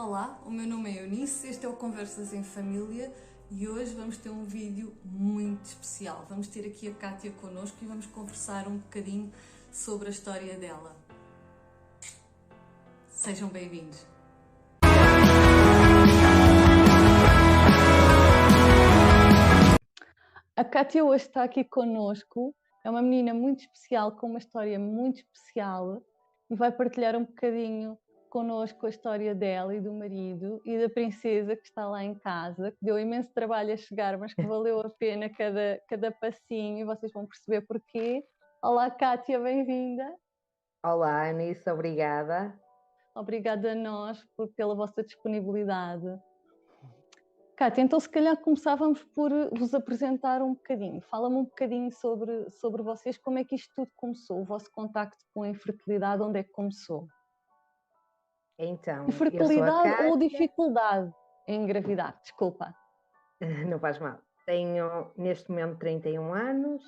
Olá, o meu nome é Eunice, este é o Conversas em Família e hoje vamos ter um vídeo muito especial. Vamos ter aqui a Kátia connosco e vamos conversar um bocadinho sobre a história dela. Sejam bem-vindos. A Kátia hoje está aqui connosco, é uma menina muito especial, com uma história muito especial e vai partilhar um bocadinho connosco a história dela e do marido e da princesa que está lá em casa, que deu imenso trabalho a chegar, mas que valeu a pena cada passinho e vocês vão perceber porquê. Olá Kátia, bem-vinda. Olá, Anice, obrigada. Obrigada a nós pela vossa disponibilidade. Kátia, então se calhar começávamos por vos apresentar um bocadinho. Fala-me um bocadinho sobre vocês, como é que isto tudo começou, o vosso contacto com a infertilidade, onde é que começou? Então, eu sou a Infertilidade ou Kátia, dificuldade em engravidar, desculpa. não faz mal. Tenho neste momento 31 anos.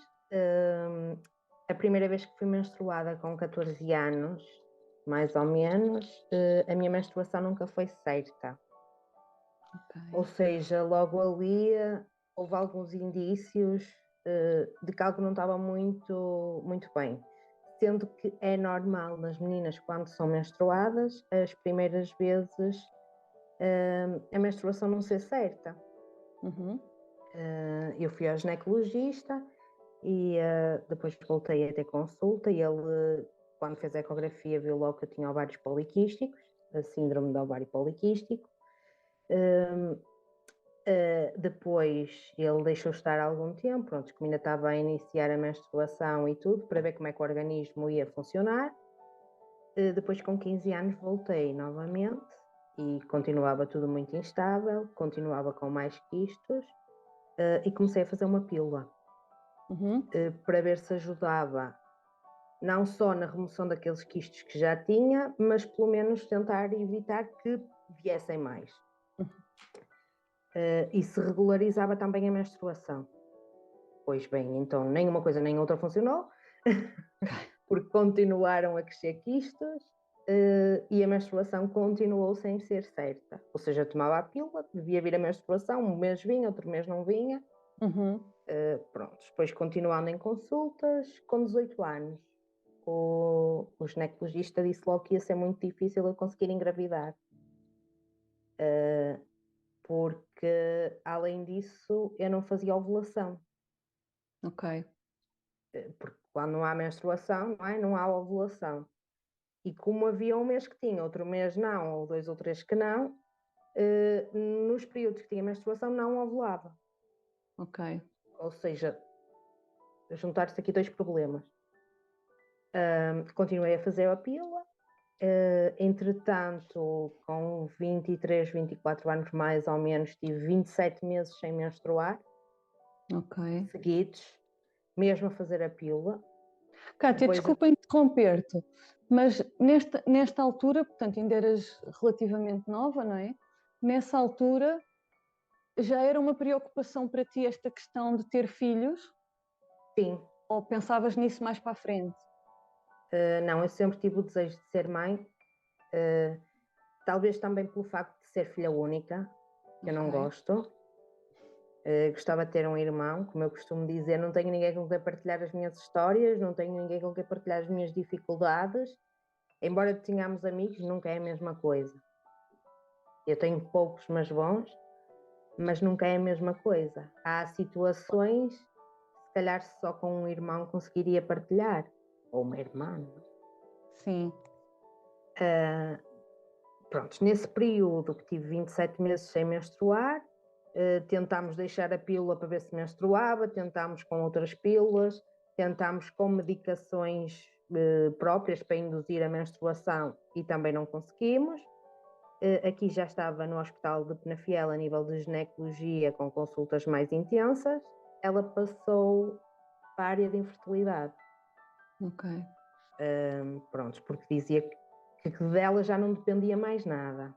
A primeira vez que fui menstruada com 14 anos, mais ou menos, a minha menstruação nunca foi certa. Okay. Ou seja, logo ali houve alguns indícios de que algo não estava muito bem. Sendo que é normal nas meninas, quando são menstruadas, as primeiras vezes a menstruação não ser certa. Uhum. Eu fui ao ginecologista e depois voltei a ter consulta e ele, quando fez a ecografia, viu logo que eu tinha ovários poliquísticos, a síndrome de ovário poliquístico. Depois ele deixou estar algum tempo, pronto, que ainda estava a iniciar a menstruação e tudo, para ver como é que o organismo ia funcionar. Depois, com 15 anos, voltei novamente e continuava tudo muito instável, continuava com mais quistos e comecei a fazer uma pílula para ver se ajudava não só na remoção daqueles quistos que já tinha, mas pelo menos tentar evitar que viessem mais. E se regularizava também a menstruação. Pois bem, então nem uma coisa nem outra funcionou, porque continuaram a crescer quistos e a menstruação continuou sem ser certa. Ou seja, eu tomava a pílula, devia vir a menstruação, um mês vinha, outro mês não vinha. Pronto, depois continuando em consultas, com 18 anos, o ginecologista disse logo que ia ser muito difícil eu conseguir engravidar. Porque, além disso, eu não fazia ovulação. Ok. Porque quando não há menstruação, não há ovulação. E como havia um mês que tinha, outro mês não, ou 2 ou 3 que não, nos períodos que tinha menstruação não ovulava. Ok. Ou seja, juntar-se aqui 2 problemas. Continuei a fazer a pílula. Entretanto, com 23, 24 anos mais ou menos, tive 27 meses sem menstruar. Ok. Seguidos, mesmo a fazer a pílula. Kátia, desculpa interromper-te, mas nesta altura, portanto, ainda eras relativamente nova, não é? Nessa altura já era uma preocupação para ti esta questão de ter filhos? Sim. Ou pensavas nisso mais para a frente? Não, eu sempre tive o desejo de ser mãe, talvez também pelo facto de ser filha única, que eu não gosto. Gostava de ter um irmão, como eu costumo dizer, não tenho ninguém com quem partilhar as minhas histórias, não tenho ninguém com quem partilhar as minhas dificuldades. Embora tenhamos amigos, nunca é a mesma coisa. Eu tenho poucos, mas bons, mas nunca é a mesma coisa. Há situações, se calhar só com um irmão conseguiria partilhar, ou uma irmã. Sim. Pronto, nesse período que tive 27 meses sem menstruar, tentámos deixar a pílula para ver se menstruava, tentámos com outras pílulas, tentámos com medicações próprias para induzir a menstruação e também não conseguimos. Aqui já estava no hospital de Penafiel a nível de ginecologia com consultas mais intensas. Ela passou para a área de infertilidade. Ok. Pronto, porque dizia que dela já não dependia mais nada.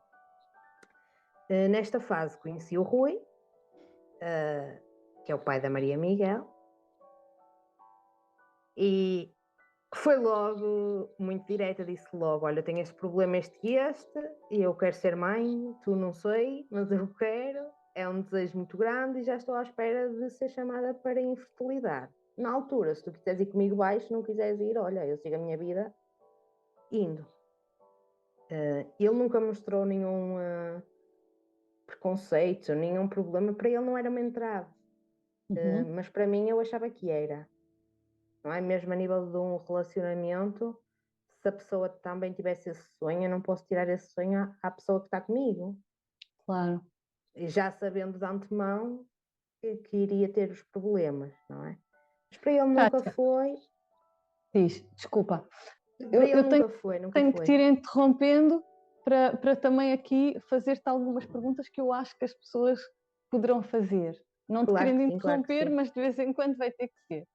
Nesta fase conheci o Rui, que é o pai da Maria Miguel, e Foi logo muito direta, disse logo: olha, tenho este problema, este e este, e eu quero ser mãe, tu não sei, mas eu quero, é um desejo muito grande e já estou à espera de ser chamada para infertilidade. Na altura, se tu quiseres ir comigo baixo, se não quiseres ir, olha, eu sigo a minha vida indo. Ele nunca mostrou nenhum preconceito, nenhum problema, para ele não era uma entrave, mas para mim eu achava que era. Não é? Mesmo a nível de um relacionamento, se a pessoa também tivesse esse sonho, eu não posso tirar esse sonho à pessoa que está comigo. Claro. E já sabendo de antemão que iria ter os problemas, não é? Mas para ele nunca Kátia, foi. diz, desculpa. Para ele Eu nunca foi, nunca tenho que foi. te ir interrompendo para também aqui fazer-te algumas perguntas que eu acho que as pessoas poderão fazer. Não te Claro querendo que sim, claro que interromper, sim. mas de vez em quando vai ter que ser.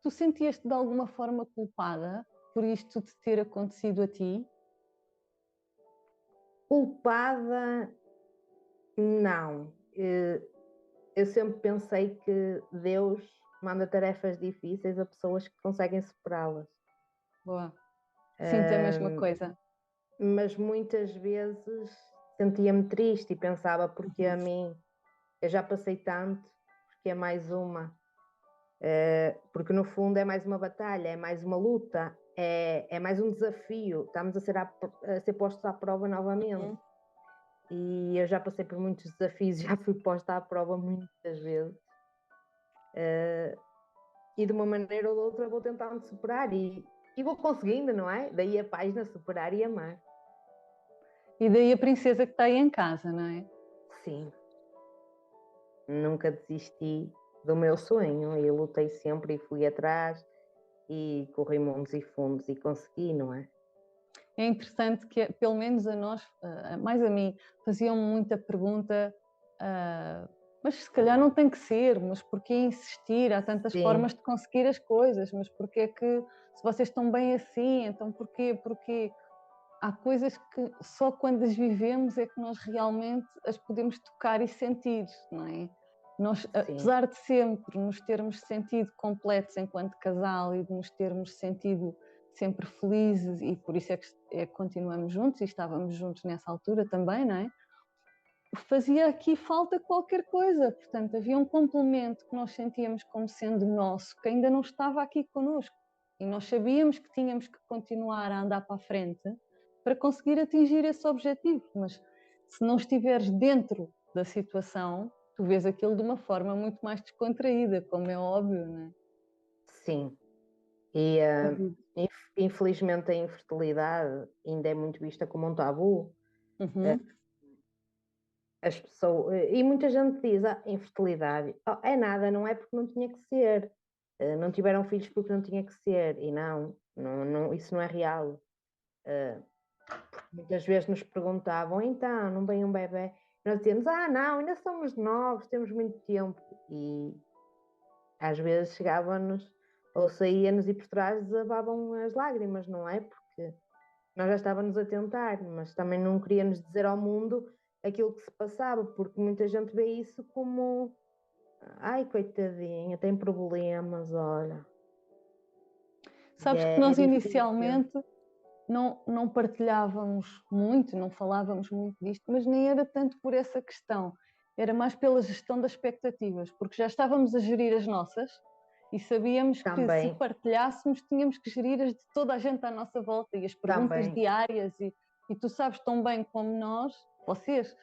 Tu sentias-te de alguma forma culpada por isto te ter acontecido a ti? Culpada, não. Eu sempre pensei que Deus manda tarefas difíceis a pessoas que conseguem superá-las. Boa. Sinto a mesma coisa. Mas muitas vezes sentia-me triste e pensava: porque a mim, eu já passei tanto, porque é mais uma. Porque no fundo é mais uma batalha, é mais uma luta, é mais um desafio, estamos a ser postos à prova novamente. E eu já passei por muitos desafios, já fui posta à prova muitas vezes. E de uma maneira ou de outra vou tentando superar e vou conseguindo, não é? Daí a página Superar e Amar. E daí a princesa que está aí em casa, não é? Sim. Nunca desisti do meu sonho e lutei sempre e fui atrás e corri mundos e fundos e consegui, não é? É interessante que, pelo menos a nós, mais a mim, faziam muita pergunta, mas se calhar não tem que ser, mas porquê insistir? Há tantas Sim. formas de conseguir as coisas, mas porquê é que, se vocês estão bem assim, então porquê? Há coisas que só quando as vivemos é que nós realmente as podemos tocar e sentir, não é? Nós, Sim. apesar de sempre nos termos sentido completos enquanto casal e de nos termos sentido sempre felizes, e por isso é que continuamos juntos e estávamos juntos nessa altura também, não é? Fazia aqui falta qualquer coisa, portanto havia um complemento que nós sentíamos como sendo nosso, que ainda não estava aqui connosco, e nós sabíamos que tínhamos que continuar a andar para a frente para conseguir atingir esse objetivo, mas se não estiveres dentro da situação, tu vês aquilo de uma forma muito mais descontraída, como é óbvio, não é? Sim. E infelizmente a infertilidade ainda é muito vista como um tabu. Uhum. As pessoas, e muita gente diz: infertilidade, é nada, não é porque não tinha que ser. Não tiveram filhos porque não tinha que ser. E não, isso não é real. Muitas vezes nos perguntavam: então, não vem um bebê? Nós dizíamos: não, ainda somos novos, temos muito tempo. E às vezes chegava-nos ou saía-nos e por trás desabavam as lágrimas, não é? Porque nós já estávamos a tentar, mas também não queríamos dizer ao mundo aquilo que se passava, porque muita gente vê isso como: ai, coitadinha, tem problemas, olha. Sabes que É nós difícil. inicialmente não partilhávamos muito, não falávamos muito disto, mas nem era tanto por essa questão, era mais pela gestão das expectativas, porque já estávamos a gerir as nossas e sabíamos que se Também, partilhássemos tínhamos que gerir as de toda a gente à nossa volta e as perguntas também. diárias e tu sabes tão bem como nós, vocês,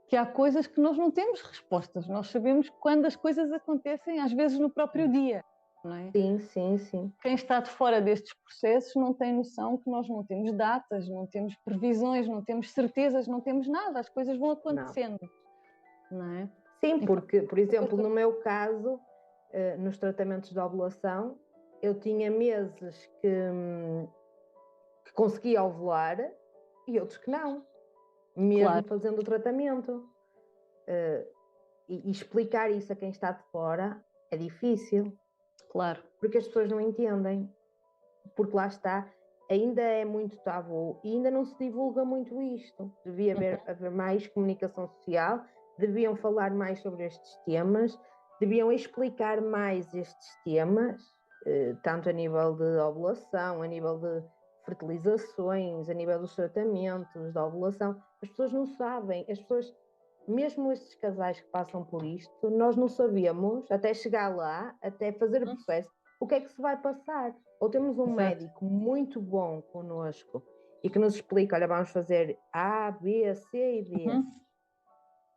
que há coisas que nós não temos respostas, nós sabemos quando as coisas acontecem, às vezes no próprio dia, não é? Sim, sim, sim. Quem está de fora destes processos não tem noção que nós não temos datas, não temos previsões, não temos certezas, não temos nada, as coisas vão Não. acontecendo, não é? Sim, Então, porque, por exemplo, no meu caso, nos tratamentos de ovulação, eu tinha meses que conseguia ovular e outros que não, mesmo claro, fazendo o tratamento. E explicar isso a quem está de fora é difícil, claro. porque as pessoas não entendem, porque lá está, ainda é muito tabu e ainda não se divulga muito isto. Devia haver mais comunicação social, deviam falar mais sobre estes temas, deviam explicar mais estes temas tanto a nível de ovulação, a nível de fertilizações, a nível dos tratamentos da ovulação. As pessoas não sabem, as pessoas, mesmo estes casais que passam por isto, nós não sabemos, até chegar lá, até fazer o processo, o que é que se vai passar. Ou temos um médico muito bom connosco e que nos explica, olha, vamos fazer A, B, C e D.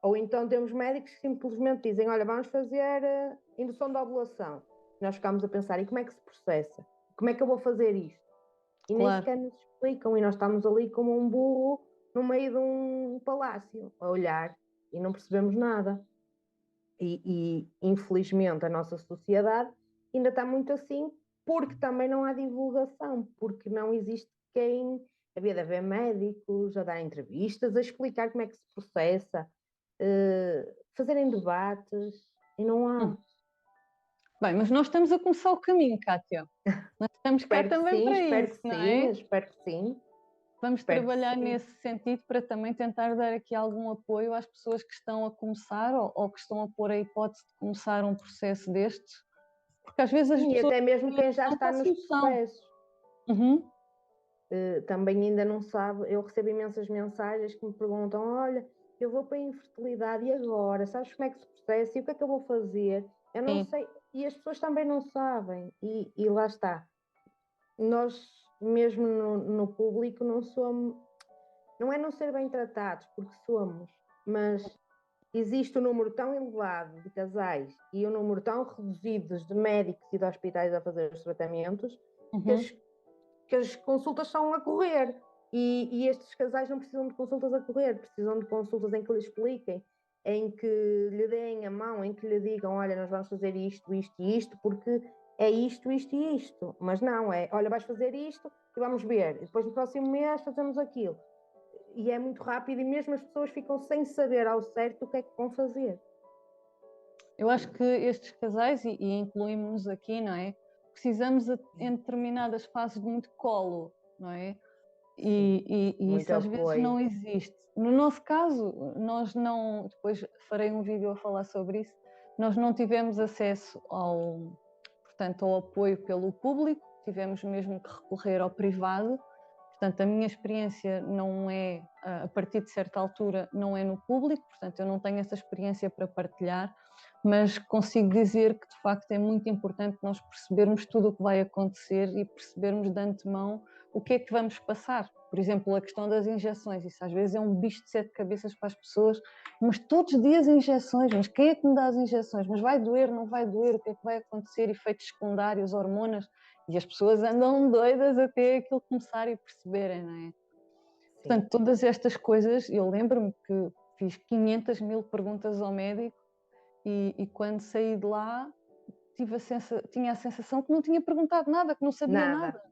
Ou então temos médicos que simplesmente dizem, olha, vamos fazer indução de ovulação. Nós ficamos a pensar, e como é que se processa? Como é que eu vou fazer isto? E nem sequer nos explicam, e nós estamos ali como um burro no meio de um palácio, a olhar, e não percebemos nada. E infelizmente a nossa sociedade ainda está muito assim, porque também não há divulgação, porque não existe quem... Havia de haver médicos a dar entrevistas, a explicar como é que se processa, fazerem debates, e não há. Bem, mas nós estamos a começar o caminho, Kátia. Nós estamos cá também para isso, não é? Espero que sim. Vamos trabalhar nesse sentido para também tentar dar aqui algum apoio às pessoas que estão a começar ou que estão a pôr a hipótese de começar um processo destes, porque às vezes as pessoas... E até mesmo quem já está nos processos. Também ainda não sabe. Eu recebo imensas mensagens que me perguntam, olha, eu vou para a infertilidade e agora? Sabes como é que se processa? E o que é que eu vou fazer? Eu não sei. E as pessoas também não sabem. E lá está. Nós, mesmo no público, não somos... Não é não ser bem tratados, porque somos, mas existe um número tão elevado de casais e um número tão reduzido de médicos e de hospitais a fazer os tratamentos que as consultas estão a correr. E estes casais não precisam de consultas a correr, precisam de consultas em que lhe expliquem, em que lhe deem a mão, em que lhe digam, olha, nós vamos fazer isto, isto e isto, porque é isto, isto e isto. Mas não, é, olha, vais fazer isto e vamos ver. E depois no próximo mês fazemos aquilo. E é muito rápido e mesmo as pessoas ficam sem saber ao certo o que é que vão fazer. Eu acho que estes casais, e incluímos-nos aqui, não é? Precisamos em determinadas fases de muito colo, não é? E isso às vezes não existe. No nosso caso, nós não, depois farei um vídeo a falar sobre isso, nós não tivemos acesso portanto, ao apoio pelo público, tivemos mesmo que recorrer ao privado. Portanto, a minha experiência não é, a partir de certa altura, não é no público, portanto, eu não tenho essa experiência para partilhar, mas consigo dizer que, de facto, é muito importante nós percebermos tudo o que vai acontecer e percebermos de antemão o que é que vamos passar. Por exemplo, a questão das injeções, isso às vezes é um bicho de 7 cabeças para as pessoas, mas todos os dias injeções, mas quem é que me dá as injeções? Mas vai doer, não vai doer, o que é que vai acontecer? Efeitos secundários, hormonas... E as pessoas andam doidas até aquilo começar e perceberem, não é? Sim. Portanto, todas estas coisas, eu lembro-me que fiz 500 mil perguntas ao médico e quando saí de lá tinha a sensação que não tinha perguntado nada, que não sabia nada.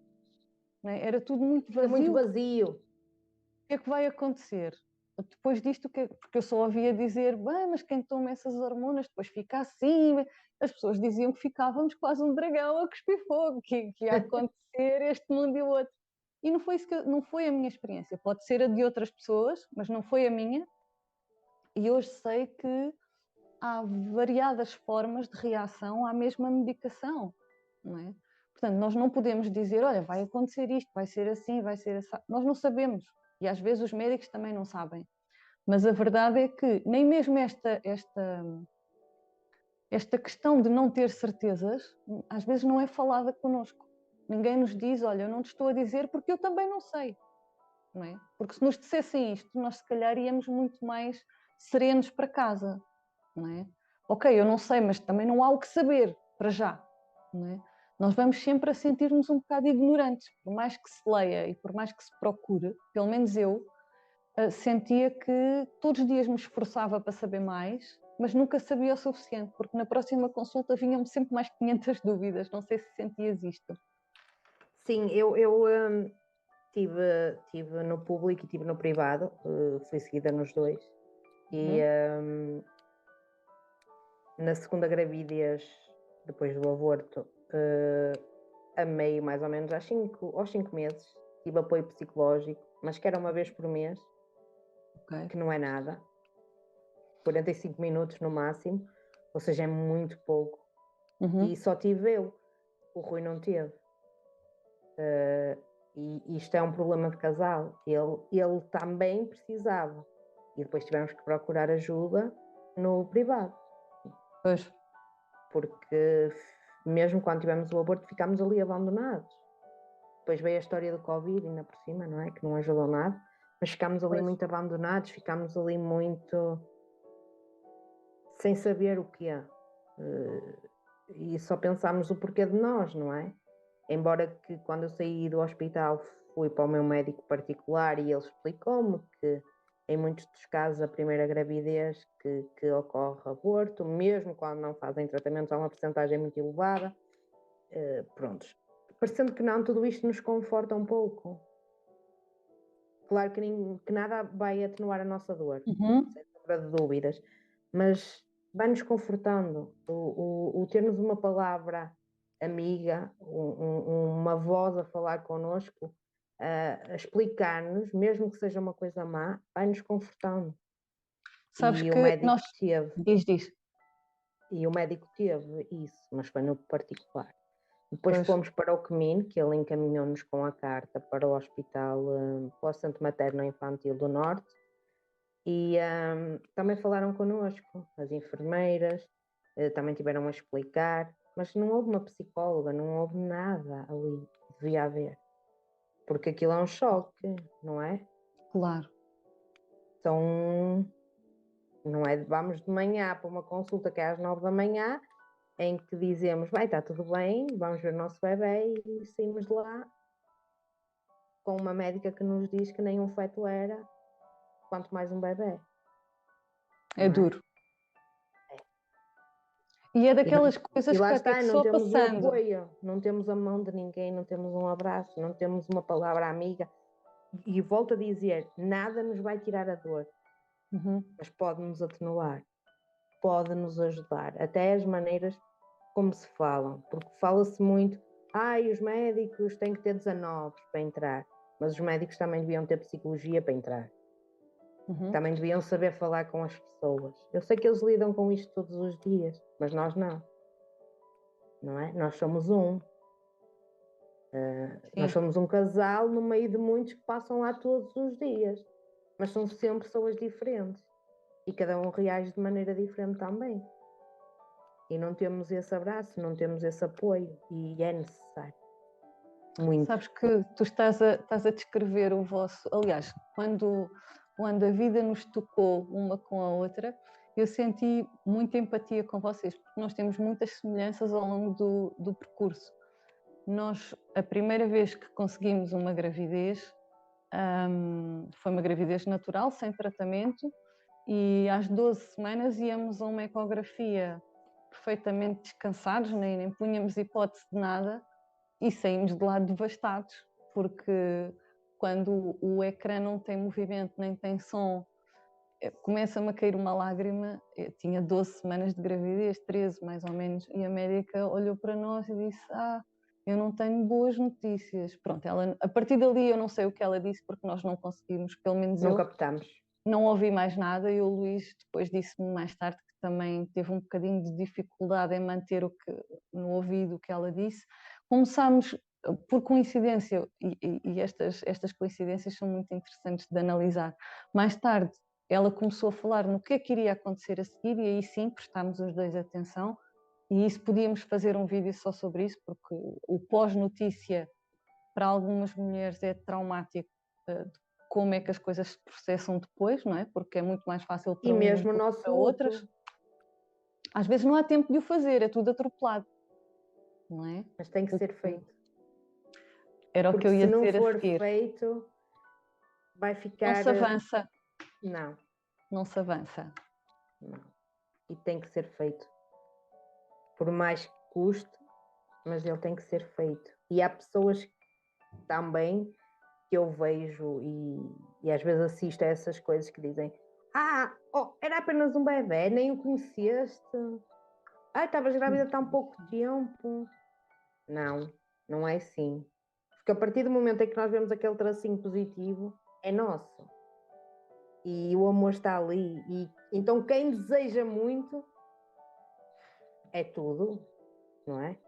Não é? Era tudo muito vazio. Muito vazio. O que é que vai acontecer? Depois disto, porque eu só ouvia dizer, bem, mas quem toma essas hormonas depois fica assim. As pessoas diziam que ficávamos quase um dragão a cuspir fogo, que ia acontecer este mundo e o outro. E não foi, não foi a minha experiência. Pode ser a de outras pessoas, mas não foi a minha. E hoje sei que há variadas formas de reação à mesma medicação, não é? Portanto, nós não podemos dizer, olha, vai acontecer isto, vai ser assim, vai ser assim. Nós não sabemos. E às vezes os médicos também não sabem. Mas a verdade é que nem mesmo esta questão de não ter certezas, às vezes não é falada connosco. Ninguém nos diz, olha, eu não te estou a dizer porque eu também não sei. Não é? Porque se nos dissessem isto, nós se calhar íamos muito mais serenos para casa. Não é? Ok, eu não sei, mas também não há o que saber, para já. Não é? Nós vamos sempre a sentir-nos um bocado ignorantes, por mais que se leia e por mais que se procure, pelo menos eu, sentia que todos os dias me esforçava para saber mais, mas nunca sabia o suficiente, porque na próxima consulta vinham-me sempre mais 500 dúvidas. Não sei se sentias isto. Sim, eu tive no público e tive no privado, fui seguida nos dois. E na segunda gravidez, depois do aborto, a meio mais ou menos aos 5 meses, tive apoio psicológico, mas que era uma vez por mês, que não é nada, 45 minutos no máximo, ou seja, é muito pouco. E só tive eu. O Rui não teve. E isto é um problema de casal. Ele também precisava. E depois tivemos que procurar ajuda no privado. Pois. Porque mesmo quando tivemos o aborto ficámos ali abandonados. Depois veio a história do Covid, ainda por cima, não é? Que não ajudou nada. Mas ficámos ali muito abandonados, ficámos ali muito sem saber o que é. E só pensámos o porquê de nós, não é? Embora que quando eu saí do hospital fui para o meu médico particular e ele explicou-me que em muitos dos casos a primeira gravidez que ocorre aborto, mesmo quando não fazem tratamentos, há uma porcentagem muito elevada. Prontos. Parecendo que não, tudo isto nos conforta um pouco. Claro que nada vai atenuar a nossa dor, sem sombra de dúvidas, mas vai-nos confortando. O termos uma palavra amiga, uma voz a falar connosco, a explicar-nos, mesmo que seja uma coisa má, vai-nos confortando. Sabes E que o médico nós... teve. Diz. E o médico teve isso, mas foi no particular. Depois Pois. fomos para o CMIN, que ele encaminhou-nos com a carta para o Hospital, para o Centro Materno Infantil do Norte, e também falaram connosco, as enfermeiras, também tiveram a explicar, mas não houve uma psicóloga, não houve nada ali, devia haver, porque aquilo é um choque, não é? Claro. Então, não é? Vamos de manhã para uma consulta que é às 9 da manhã, em que dizemos, vai, está tudo bem, vamos ver o nosso bebê, e saímos de lá com uma médica que nos diz que nem um feto era, quanto mais um bebê. É duro. E é daquelas coisas E lá que está, não só temos o passando. apoio, não temos a mão de ninguém, não temos um abraço, não temos uma palavra amiga. E volto a dizer, nada nos vai tirar a dor, mas pode-nos atenuar, pode-nos ajudar, até as maneiras como se falam, porque fala-se muito, os médicos têm que ter 19 para entrar, mas os médicos também deviam ter psicologia para entrar. Também deviam saber falar com as pessoas. Eu sei que eles lidam com isto todos os dias, mas nós não é? Nós somos nós somos um casal no meio de muitos que passam lá todos os dias, mas são sempre pessoas diferentes e cada um reage de maneira diferente também. E não temos esse abraço, não temos esse apoio, e é necessário. Muito. Sabes que tu estás a descrever o vosso... Aliás, quando a vida nos tocou uma com a outra, eu senti muita empatia com vocês, porque nós temos muitas semelhanças ao longo do percurso. Nós, a primeira vez que conseguimos uma gravidez, foi uma gravidez natural, sem tratamento, e às 12 semanas íamos a uma ecografia perfeitamente descansados, nem punhamos hipótese de nada, e saímos de lá devastados, porque quando o ecrã não tem movimento nem tem som, começa-me a cair uma lágrima. Eu tinha 12 semanas de gravidez, 13 mais ou menos, e a médica olhou para nós e disse: eu não tenho boas notícias. Pronto, ela, a partir dali eu não sei o que ela disse, porque nós não conseguimos, pelo menos não eu captamos. Não ouvi mais nada, e o Luís depois disse-me mais tarde que também teve um bocadinho de dificuldade em manter no ouvido o que ela disse. Começámos por coincidência, e estas coincidências são muito interessantes de analisar. Mais tarde ela começou a falar no que é que iria acontecer a seguir, e aí sim prestámos os dois atenção, e isso podíamos fazer um vídeo só sobre isso, porque o pós-notícia para algumas mulheres é traumático, como é que as coisas se processam depois, não é? Porque é muito mais fácil para E umas mesmo o do que nosso para outras. Às vezes não há tempo de o fazer, é tudo atropelado, não é? Mas tem que ser feito. Era o que eu ia dizer a seguir. Se não for feito, vai ficar... Não se avança. Não. Não se avança. Não. E tem que ser feito. Por mais que custe, mas ele tem que ser feito. E há pessoas também que eu vejo e às vezes assisto a essas coisas que dizem: era apenas um bebê, nem o conheceste. Estavas grávida há tão pouco tempo. Não é assim. Porque a partir do momento em que nós vemos aquele tracinho positivo, é nosso. E o amor está ali. E então quem deseja muito é tudo, não é?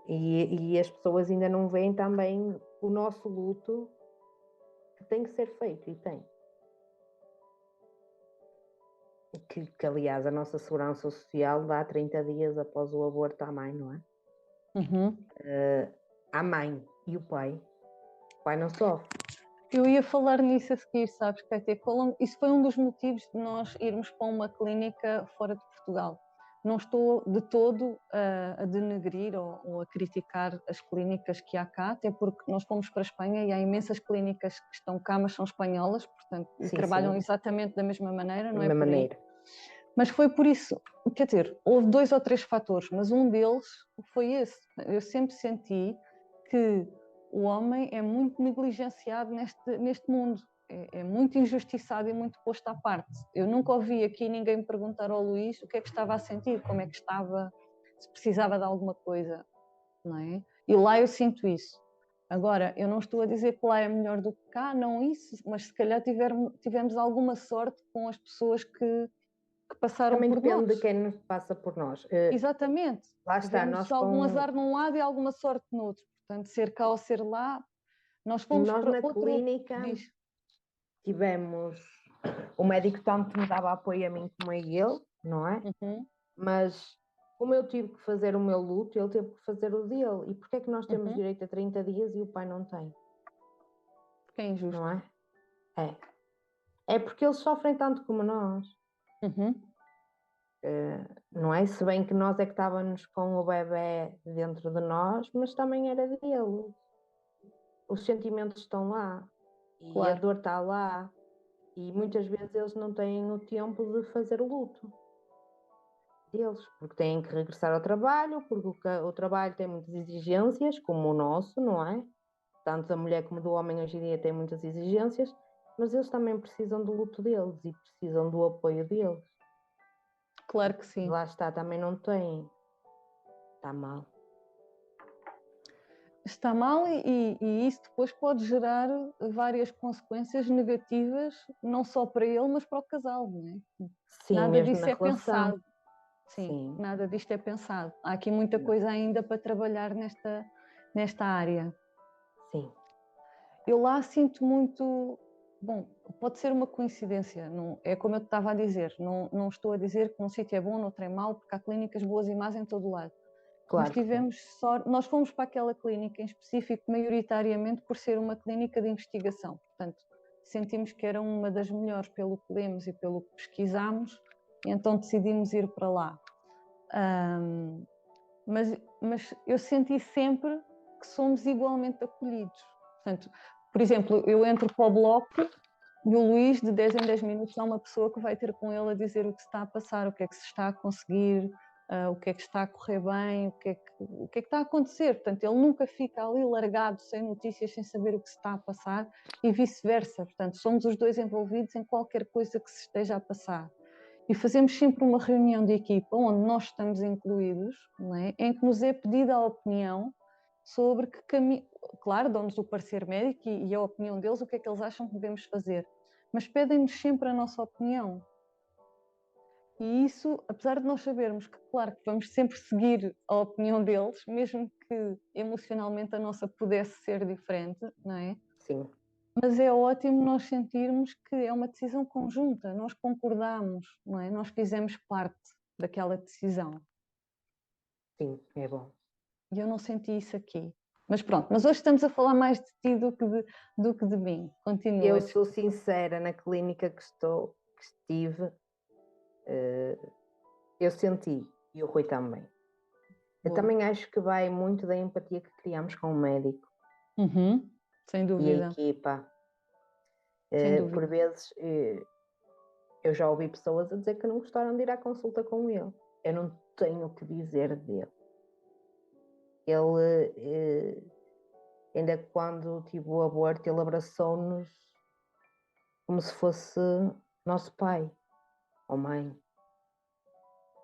E as pessoas ainda não veem também o nosso luto que tem que ser feito, e tem. Que aliás, a nossa segurança social dá 30 dias após o aborto à mãe, não é? Uhum. À mãe e o pai. O pai não sofre. Eu ia falar nisso a seguir, sabes, Cátia? Isso foi um dos motivos de nós irmos para uma clínica fora de Portugal. Não estou de todo a denegrir ou a criticar as clínicas que há cá, até porque nós fomos para a Espanha e há imensas clínicas que estão cá, mas são espanholas, portanto, e trabalham exatamente da mesma maneira, não é por aí. Mas foi por isso, quer dizer, houve 2 ou 3 fatores, mas um deles foi esse. Eu sempre senti que o homem é muito negligenciado neste mundo, é muito injustiçado e muito posto à parte. Eu nunca ouvi aqui ninguém me perguntar ao Luís o que é que estava a sentir, como é que estava, se precisava de alguma coisa, não é? E lá eu sinto isso. Agora, eu não estou a dizer que lá é melhor do que cá, não isso, mas se calhar tivemos alguma sorte com as pessoas que passaram também por nós. Também depende de quem nos passa por nós. Exatamente. Lá está, tivemos algum azar num lado e alguma sorte no outro. Portanto, ser cá ou ser lá, nós fomos para na outro... clínica tivemos... O médico tanto me dava apoio a mim como a ele, não é? Uhum. Mas como eu tive que fazer o meu luto, ele teve que fazer o dele. E porquê é que nós temos direito a 30 dias e o pai não tem? Porque é injusto. Não é? É porque eles sofrem tanto como nós. Uhum. Não é? Se bem que nós é que estávamos com o bebé dentro de nós, mas também era dele. Os sentimentos estão lá. E a dor está lá. E muitas vezes eles não têm o tempo de fazer o luto deles, porque têm que regressar ao trabalho, porque o trabalho tem muitas exigências, como o nosso, não é? Tanto da mulher como do homem hoje em dia tem muitas exigências, mas eles também precisam do luto deles e precisam do apoio deles. Claro que sim. Lá está, também não têm. Está mal. Está mal e isso depois pode gerar várias consequências negativas, não só para ele, mas para o casal, não é? Sim, nada disso é relação. Pensado. Sim, nada disto é pensado. Há aqui muita coisa ainda para trabalhar nesta área. Sim. Eu lá sinto muito... Bom, pode ser uma coincidência, não, é como eu estava a dizer, não estou a dizer que um sítio é bom, noutro é mau, porque há clínicas boas e más em todo o lado. Claro. Mas tivemos sorte, nós fomos para aquela clínica em específico, maioritariamente por ser uma clínica de investigação. Portanto, sentimos que era uma das melhores pelo que lemos e pelo que pesquisámos, e então decidimos ir para lá. Mas eu senti sempre que somos igualmente acolhidos. Portanto, por exemplo, eu entro para o bloco e o Luís, de 10 em 10 minutos, há uma pessoa que vai ter com ele a dizer o que se está a passar, o que é que se está a conseguir, o que é que está a correr bem, o que é que está a acontecer. Portanto, ele nunca fica ali largado, sem notícias, sem saber o que se está a passar e vice-versa. Portanto, somos os dois envolvidos em qualquer coisa que se esteja a passar. E fazemos sempre uma reunião de equipa onde nós estamos incluídos, não é? Em que nos é pedida a opinião sobre que caminho... Claro, dão-nos o parecer médico e a opinião deles, o que é que eles acham que devemos fazer. Mas pedem-nos sempre a nossa opinião. E isso, apesar de nós sabermos que, claro, que vamos sempre seguir a opinião deles, mesmo que emocionalmente a nossa pudesse ser diferente, não é? Sim. Mas é ótimo nós sentirmos que é uma decisão conjunta, nós concordamos, não é? Nós fizemos parte daquela decisão. Sim, é bom. E eu não senti isso aqui. Mas pronto, mas hoje estamos a falar mais de ti do que de mim. Continua. Eu sou sincera, na clínica que estive, eu senti, e o Rui também. Eu também acho que vai muito da empatia que criamos com o médico. Uhum, sem dúvida. E a equipa. Por vezes, eu já ouvi pessoas a dizer que não gostaram de ir à consulta com ele. Eu não tenho o que dizer dele. Ele, ainda quando tive o aborto, ele abraçou-nos como se fosse nosso pai ou mãe.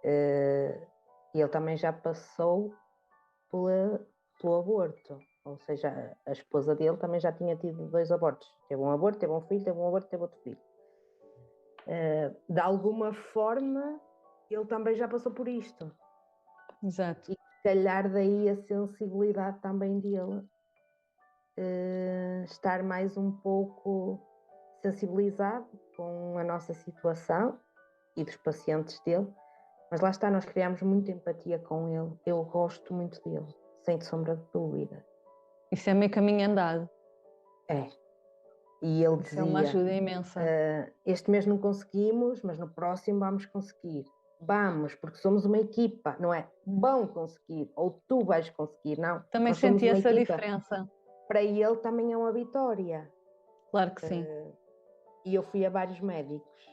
E ele também já passou pelo aborto, ou seja, a esposa dele também já tinha tido 2 abortos. Teve um aborto, teve um filho, teve um aborto, teve outro filho. De alguma forma, ele também já passou por isto. Exato. E calhar daí a sensibilidade também dele, estar mais um pouco sensibilizado com a nossa situação e dos pacientes dele, mas lá está, nós criamos muita empatia com ele, eu gosto muito dele, sem sombra de dúvida. Isso é meio caminho andado. É. E ele Isso dizia, é uma ajuda imensa. este mês não conseguimos, mas no próximo vamos conseguir. Vamos, porque somos uma equipa, não é? Vão conseguir, ou tu vais conseguir, não. Também nós somos senti uma essa equipa. diferença. Para ele também é uma vitória. Claro que sim. E eu fui a vários médicos,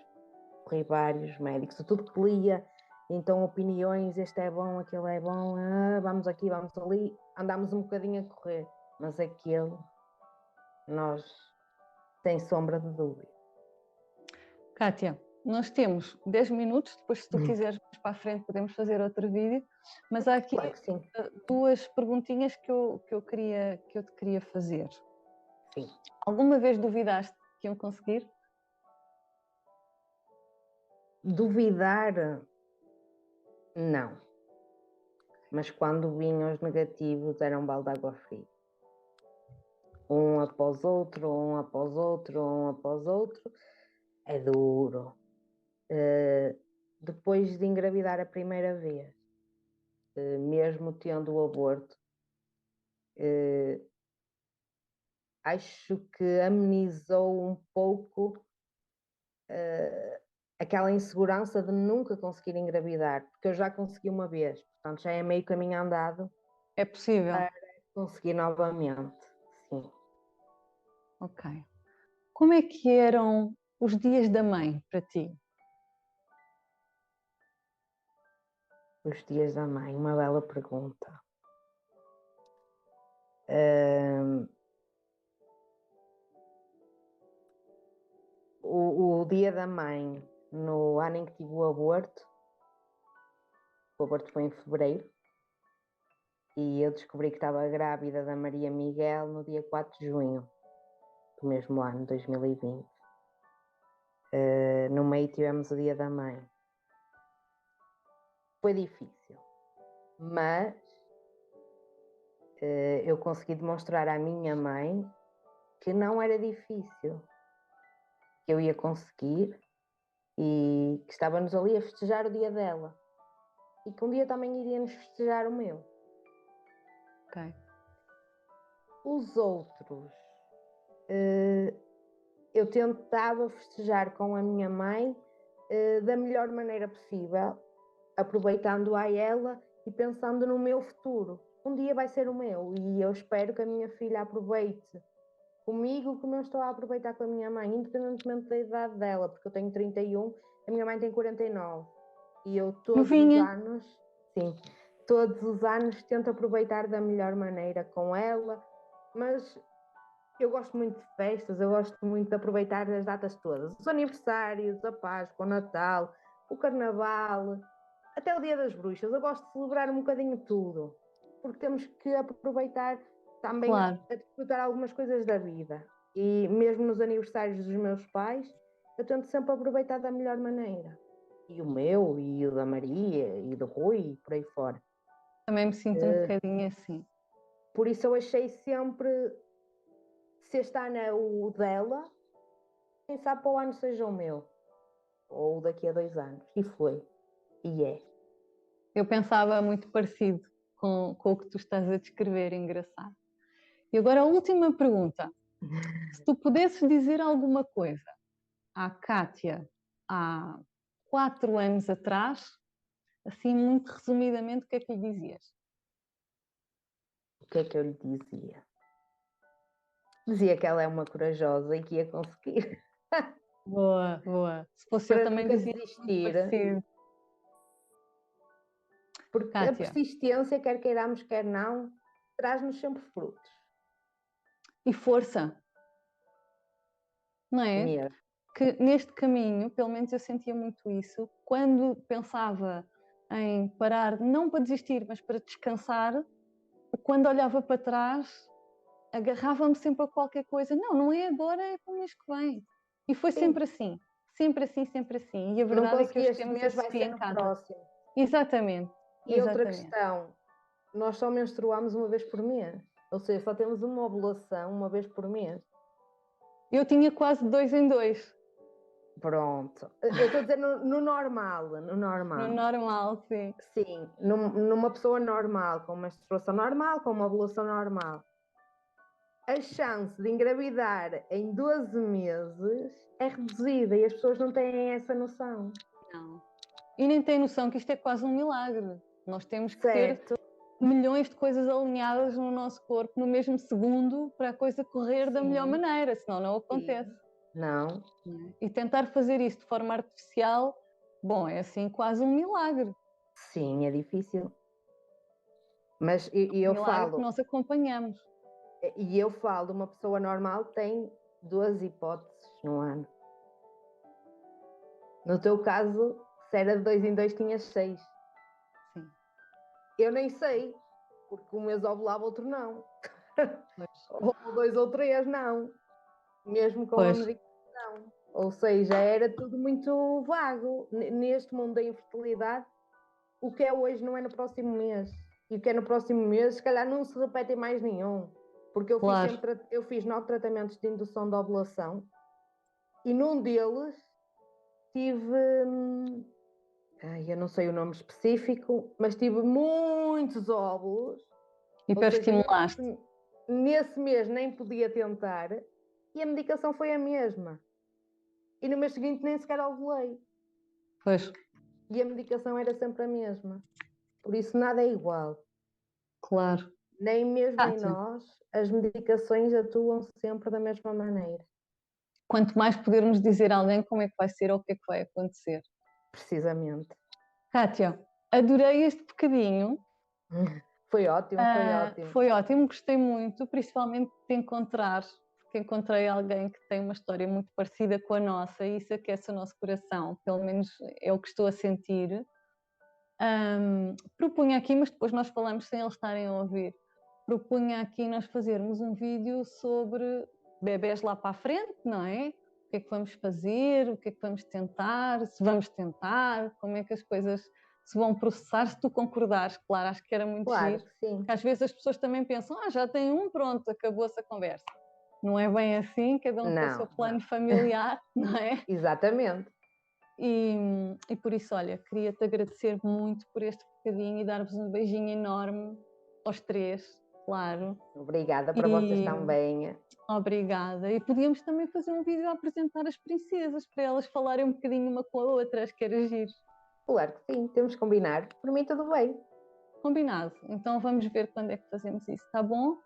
corri vários médicos, tudo que lia, então opiniões, este é bom, aquele é bom, vamos aqui, vamos ali, andámos um bocadinho a correr, mas aquele, nós, sem sombra de dúvida. Kátia, nós temos 10 minutos, depois se tu quiseres mais para a frente podemos fazer outro vídeo, mas há aqui Claro que sim. duas perguntinhas que eu te queria fazer. Sim. Alguma vez duvidaste que iam conseguir? Duvidar, não. Mas quando vinham os negativos era um balde de água fria. Um após outro, um após outro, um após outro. É duro. Depois de engravidar a primeira vez, mesmo tendo o aborto, acho que amenizou um pouco aquela insegurança de nunca conseguir engravidar, porque eu já consegui uma vez, portanto já é meio caminho andado. É possível. Para conseguir novamente, sim. Ok. Como é que eram os dias da mãe para ti? Os dias da mãe, uma bela pergunta. O dia da mãe, no ano em que tive o aborto foi em fevereiro, e eu descobri que estava grávida da Maria Miguel no dia 4 de junho do mesmo ano, 2020. No meio tivemos o dia da mãe. Foi difícil, mas eu consegui demonstrar à minha mãe que não era difícil, que eu ia conseguir e que estávamos ali a festejar o dia dela e que um dia também iríamos festejar o meu. Ok. Os outros, eu tentava festejar com a minha mãe da melhor maneira possível, aproveitando a ela e pensando no meu futuro. Um dia vai ser o meu e eu espero que a minha filha aproveite comigo como eu estou a aproveitar com a minha mãe, independentemente da idade dela, porque eu tenho 31, a minha mãe tem 49 e eu todos os anos tento aproveitar da melhor maneira com ela, mas eu gosto muito de festas, eu gosto muito de aproveitar as datas todas, os aniversários, a Páscoa, o Natal, o Carnaval, até o Dia das Bruxas. Eu gosto de celebrar um bocadinho tudo, porque temos que aproveitar também, claro, a desfrutar algumas coisas da vida. E mesmo nos aniversários dos meus pais, eu tento sempre aproveitar da melhor maneira. E o meu, e o da Maria, e do Rui, e por aí fora. também me sinto um bocadinho assim. Por isso eu achei sempre, se este ano é o dela, quem sabe para o ano seja o meu. Ou daqui a 2 anos. E foi. E é. Eu pensava muito parecido com o que tu estás a descrever, engraçado. E agora a última pergunta. Se tu pudesses dizer alguma coisa à Kátia há 4 anos atrás, assim muito resumidamente, o que é que lhe dizias? O que é que eu lhe dizia? Dizia que ela é uma corajosa e que ia conseguir. Boa, boa. Se fosse eu Para também nunca dizia desistir. parecido. Porque a Kátia, persistência, quer queiramos, quer não, traz-nos sempre frutos. e força, não é? Mesmo. Que neste caminho, pelo menos eu sentia muito isso, quando pensava em parar, não para desistir, mas para descansar, quando olhava para trás, agarrava-me sempre a qualquer coisa. Não, não é agora, é para o mês que vem. E foi Sim. sempre assim, sempre assim, sempre assim. E a Não verdade é que consegui hoje este temos a mês, vai Sofia ser em no casa. próximo. Exatamente. E outra Exatamente. questão, nós só menstruamos uma vez por mês. Ou seja, só temos uma ovulação uma vez por mês. Eu tinha quase 2 em 2. Pronto. Eu estou a dizer no normal. No normal, sim. Sim, numa pessoa normal, com uma menstruação normal, com uma ovulação normal. A chance de engravidar em 12 meses é reduzida e as pessoas não têm essa noção. Não. E nem têm noção que isto é quase um milagre. Nós temos que Certo. ter milhões de coisas alinhadas no nosso corpo no mesmo segundo para a coisa correr da melhor maneira, senão não acontece. Não. E tentar fazer isto de forma artificial, bom, é assim quase um milagre. Sim, é difícil. Mas eu falo... que nós acompanhamos. E eu falo, uma pessoa normal tem 2 hipóteses no ano. No teu caso, se era de 2 em 2, tinhas 6. Sim. Eu nem sei, porque um mês ovulava, outro não. Pois. Ou 2 ou 3, não. Mesmo com Pois. a medicação. Ou seja, era tudo muito vago. Neste mundo da infertilidade, o que é hoje não é no próximo mês. E o que é no próximo mês, se calhar não se repete em mais nenhum. Porque eu fiz 9 tratamentos de indução de ovulação e num deles tive, eu não sei o nome específico, mas tive muitos óvulos. Hiperestimulaste. Nesse mês nem podia tentar e a medicação foi a mesma. E no mês seguinte nem sequer ovulei. Pois. E a medicação era sempre a mesma. Por isso nada é igual. Claro. Nem mesmo em nós, as medicações atuam sempre da mesma maneira. Quanto mais podermos dizer a alguém como é que vai ser ou o que é que vai acontecer. Precisamente. Kátia, adorei este bocadinho. Foi ótimo, foi ótimo. Foi ótimo, gostei muito, principalmente de te encontrar, porque encontrei alguém que tem uma história muito parecida com a nossa e isso aquece o nosso coração, pelo menos é o que estou a sentir. Propunha aqui, mas depois nós falamos sem eles estarem a ouvir, propunha aqui nós fazermos um vídeo sobre bebés lá para a frente, não é? O que é que vamos fazer, o que é que vamos tentar, se vamos tentar, como é que as coisas se vão processar, se tu concordares, claro, acho que era muito Claro, giro. sim. Porque às vezes as pessoas também pensam, já tem um, pronto, acabou-se a conversa. Não é bem assim, cada um tem o seu plano familiar, não é? Exatamente. E por isso, olha, queria-te agradecer muito por este bocadinho e dar-vos um beijinho enorme aos 3, claro. Obrigada para vocês também. Obrigada. E podíamos também fazer um vídeo a apresentar as princesas, para elas falarem um bocadinho uma com a outra, acho que era giro. Claro que sim, temos que combinar. Por mim tudo bem. Combinado. Então vamos ver quando é que fazemos isso, tá bom?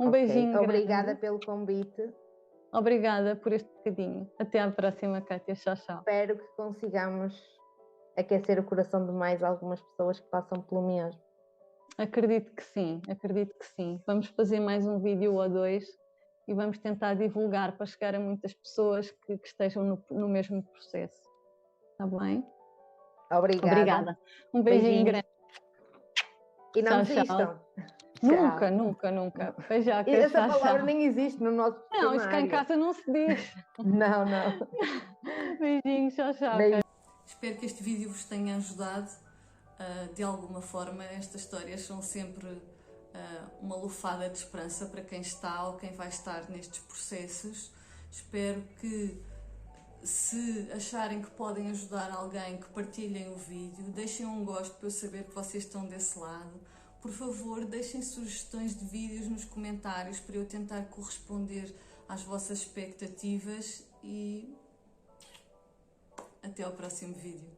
Um beijinho grande. Obrigada pelo convite. Obrigada por este bocadinho. Até à próxima, Kátia. Tchau, tchau. Espero que consigamos aquecer o coração de mais algumas pessoas que passam pelo mesmo. Acredito que sim, acredito que sim. Vamos fazer mais um vídeo ou 2 e vamos tentar divulgar para chegar a muitas pessoas que estejam no mesmo processo. Está bem? Obrigada. Um beijinho grande. E não desistam. Nunca, nunca, nunca. Beijaca, essa palavra nem existe no nosso dicionário. Não, isso cá em casa não se diz. Não. Beijinhos, tchau. Espero que este vídeo vos tenha ajudado de alguma forma. Estas histórias são sempre uma lufada de esperança para quem está ou quem vai estar nestes processos. Espero que, se acharem que podem ajudar alguém, que partilhem o vídeo, deixem um gosto para eu saber que vocês estão desse lado. Por favor, deixem sugestões de vídeos nos comentários para eu tentar corresponder às vossas expectativas e até ao próximo vídeo.